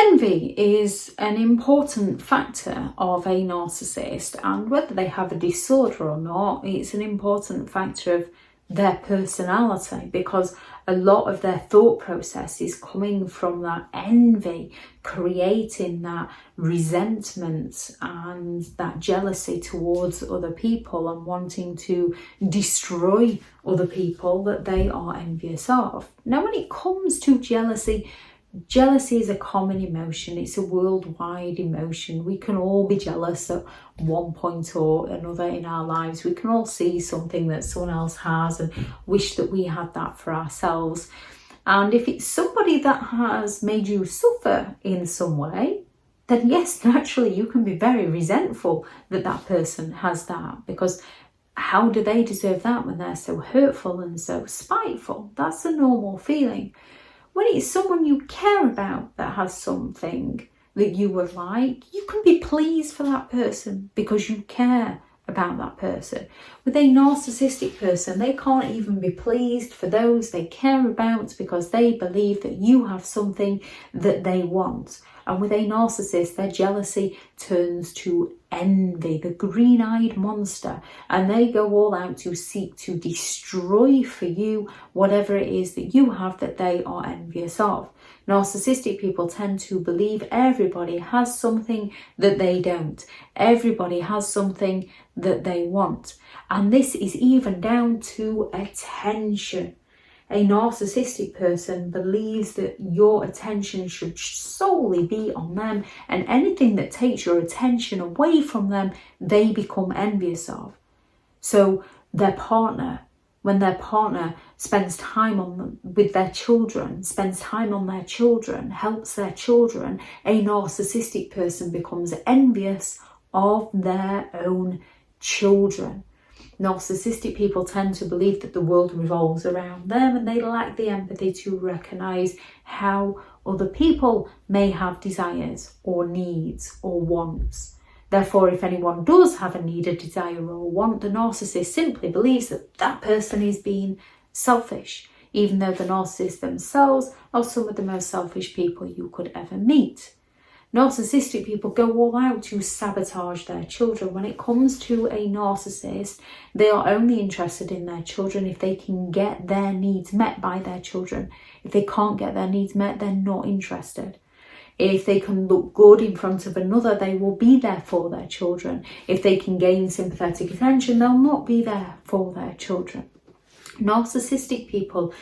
Envy is an important factor of a narcissist, and whether they have a disorder or not, it's an important factor of their personality, because a lot of their thought process is coming from that envy, creating that resentment and that jealousy towards other people and wanting to destroy other people that they are envious of. Now, when it comes to jealousy, jealousy is a common emotion. It's a worldwide emotion. We can all be jealous at one point or another in our lives. We can all see something that someone else has and wish that we had that for ourselves. And if it's somebody that has made you suffer in some way, then yes, naturally you can be very resentful that that person has that, because how do they deserve that when they're so hurtful and so spiteful? That's a normal feeling. When it's someone you care about that has something that you would like, you can be pleased for that person because you care about that person. With a narcissistic person, they can't even be pleased for those they care about because they believe that you have something that they want. And with a narcissist, their jealousy turns to envy, the green-eyed monster, and they go all out to seek to destroy for you whatever it is that you have that they are envious of. Narcissistic people tend to believe everybody has something that they don't. Everybody has something that they want. And this is even down to attention. A narcissistic person believes that your attention should solely be on them, and anything that takes your attention away from them, they become envious of. So their partner, when their partner spends time on them, with their children, spends time on their children, helps their children, a narcissistic person becomes envious of their own children. Narcissistic people tend to believe that the world revolves around them, and they lack the empathy to recognise how other people may have desires or needs or wants. Therefore, if anyone does have a need, a desire or want, the narcissist simply believes that that person is being selfish, even though the narcissists themselves are some of the most selfish people you could ever meet. Narcissistic people go all out to sabotage their children. When it comes to a narcissist, they are only interested in their children if they can get their needs met by their children. If they can't get their needs met, they're not interested. If they can look good in front of another, they will be there for their children. If they can gain sympathetic attention, they'll not be there for their children. Narcissistic people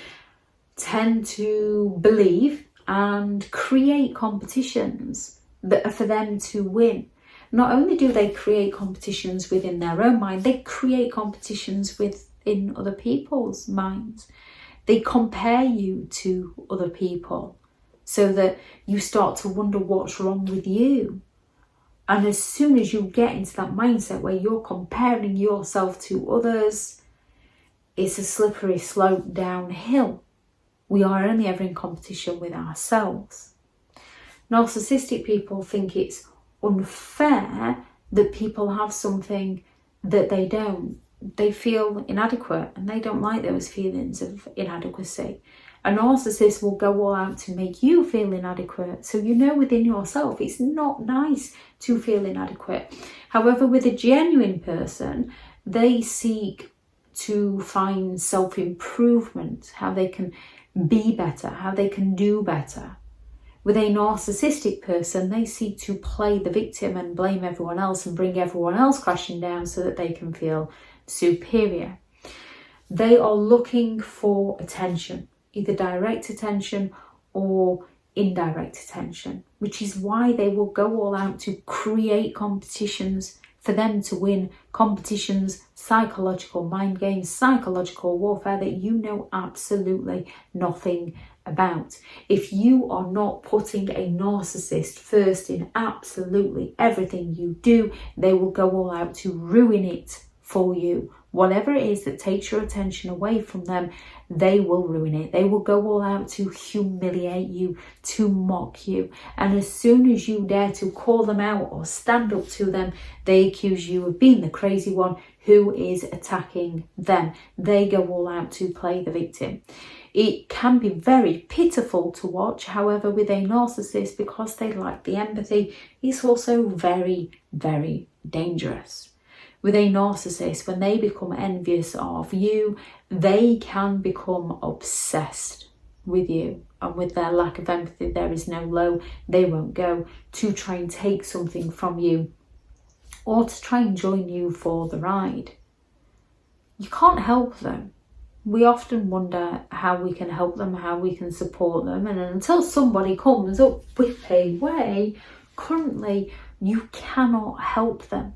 tend to believe and create competitions that are for them to win. Not only do they create competitions within their own mind, they create competitions within other people's minds. They compare you to other people so that you start to wonder what's wrong with you. And as soon as you get into that mindset where you're comparing yourself to others, it's a slippery slope downhill. We are only ever in competition with ourselves. Narcissistic people think it's unfair that people have something that they don't. They feel inadequate and they don't like those feelings of inadequacy. A narcissist will go all out to make you feel inadequate. So you know within yourself it's not nice to feel inadequate. However, with a genuine person, they seek to find self-improvement, how they can be better, how they can do better. With a narcissistic person, they seek to play the victim and blame everyone else and bring everyone else crashing down so that they can feel superior. They are looking for attention, either direct attention or indirect attention, which is why they will go all out to create competitions for them to win, competitions, psychological mind games, psychological warfare that you know absolutely nothing about. If you are not putting a narcissist first in absolutely everything you do, they will go all out to ruin it for you. Whatever it is that takes your attention away from them, they will ruin it. They will go all out to humiliate you, to mock you. And as soon as you dare to call them out or stand up to them, they accuse you of being the crazy one who is attacking them. They go all out to play the victim. It can be very pitiful to watch. However, with a narcissist, because they lack the empathy, it's also very, very dangerous. With a narcissist, when they become envious of you, they can become obsessed with you. And with their lack of empathy, there is no low they won't go to try and take something from you or to try and join you for the ride. You can't help them. We often wonder how we can help them, how we can support them. And until somebody comes up with a way, currently you cannot help them.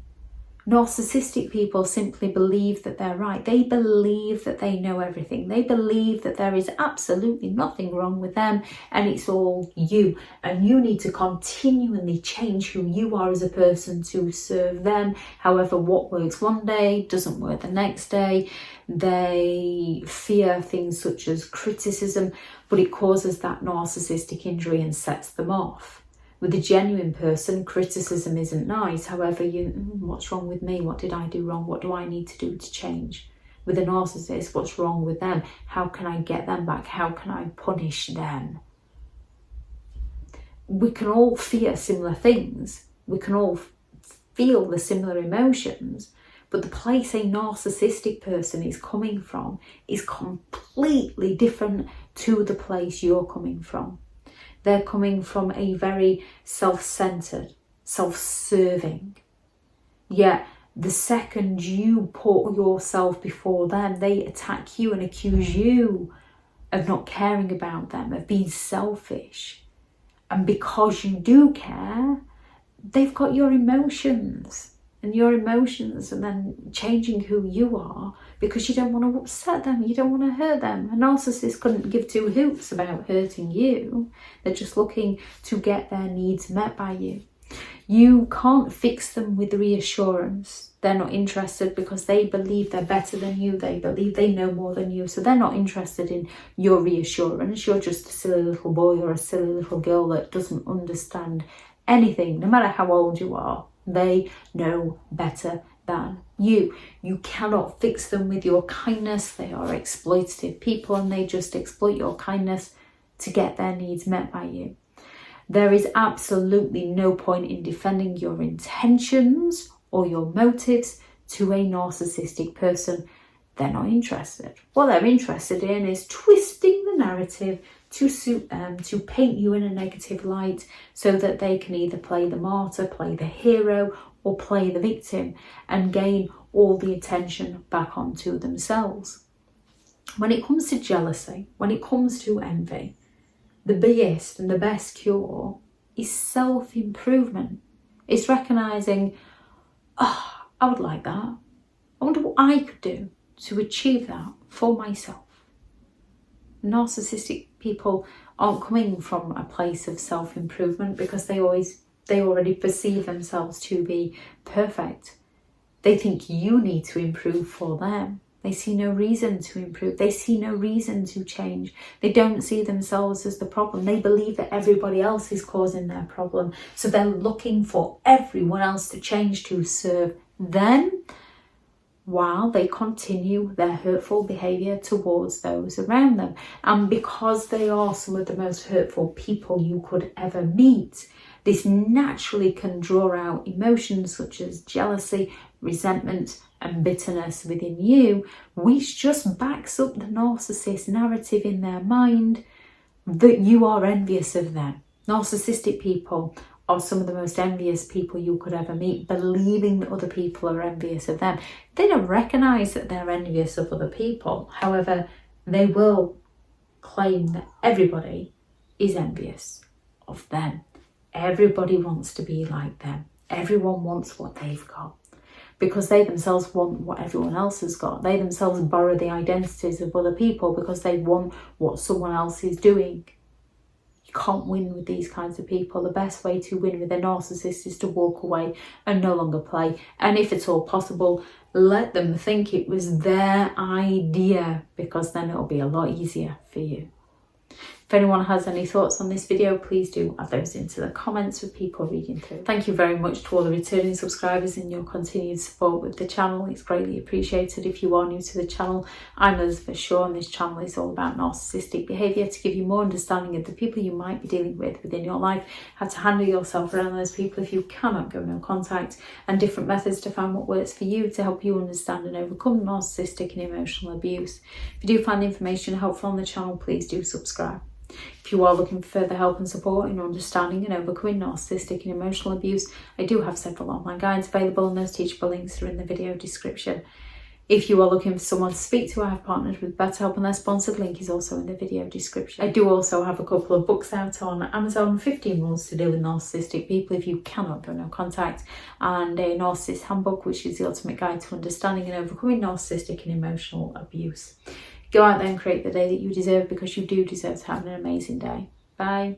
Narcissistic people simply believe that they're right. They believe that they know everything. They believe that there is absolutely nothing wrong with them and it's all you. And you need to continually change who you are as a person to serve them. However, what works one day doesn't work the next day. They fear things such as criticism, but it causes that narcissistic injury and sets them off. With a genuine person, criticism isn't nice. However, what's wrong with me? What did I do wrong? What do I need to do to change? With a narcissist, what's wrong with them? How can I get them back? How can I punish them? We can all fear similar things. We can all feel the similar emotions. But the place a narcissistic person is coming from is completely different to the place you're coming from. They're coming from a very self-centered, self-serving. Yet the second you put yourself before them, they attack you and accuse you of not caring about them, of being selfish. And because you do care, they've got your emotions. And your emotions and then changing who you are because you don't want to upset them, you don't want to hurt them. A narcissist couldn't give two hoots about hurting you. They're just looking to get their needs met by you. You can't fix them with reassurance. They're not interested because they believe they're better than you. They believe they know more than you. So they're not interested in your reassurance. You're just a silly little boy or a silly little girl that doesn't understand anything, no matter how old you are. They know better than you. You cannot fix them with your kindness. They are exploitative people and they just exploit your kindness to get their needs met by you. There is absolutely no point in defending your intentions or your motives to a narcissistic person. They're not interested. What they're interested in is twisting the narrative to suit them, to paint you in a negative light so that they can either play the martyr, play the hero, or play the victim and gain all the attention back onto themselves. When it comes to jealousy, when it comes to envy, the biggest and the best cure is self-improvement. It's recognising, I would like that. I wonder what I could do to achieve that for myself. Narcissistic people aren't coming from a place of self-improvement because they already perceive themselves to be perfect. They think you need to improve for them. They see no reason to improve. They see no reason to change. They don't see themselves as the problem. They believe that everybody else is causing their problem. So they're looking for everyone else to change to serve them, while they continue their hurtful behaviour towards those around them. And because they are some of the most hurtful people you could ever meet, this naturally can draw out emotions such as jealousy, resentment and bitterness within you, which just backs up the narcissist narrative in their mind that you are envious of them. Narcissistic people are some of the most envious people you could ever meet, believing that other people are envious of them. They don't recognise that they're envious of other people. However, they will claim that everybody is envious of them. Everybody wants to be like them. Everyone wants what they've got because they themselves want what everyone else has got. They themselves borrow the identities of other people because they want what someone else is doing. You can't win with these kinds of people. The best way to win with a narcissist is to walk away and no longer play. And if it's all possible, let them think it was their idea because then it'll be a lot easier for you. If anyone has any thoughts on this video, please do add those into the comments with people reading through. Thank you very much to all the returning subscribers and your continued support with the channel. It's greatly appreciated. If you are new to the channel, I'm Elizabeth Shaw, and this channel is all about narcissistic behaviour to give you more understanding of the people you might be dealing with within your life, how to handle yourself around those people if you cannot go no contact, and different methods to find what works for you to help you understand and overcome narcissistic and emotional abuse. If you do find the information helpful on the channel, please do subscribe. If you are looking for further help and support in understanding and overcoming narcissistic and emotional abuse, I do have several online guides available, and those teachable links are in the video description. If you are looking for someone to speak to, I have partnered with BetterHelp, and their sponsored link is also in the video description. I do also have a couple of books out on Amazon, 15 Rules to Deal with Narcissistic People If You Cannot Go No Contact, and a Narcissists Handbook, which is the ultimate guide to understanding and overcoming narcissistic and emotional abuse. Go out there and create the day that you deserve, because you do deserve to have an amazing day. Bye.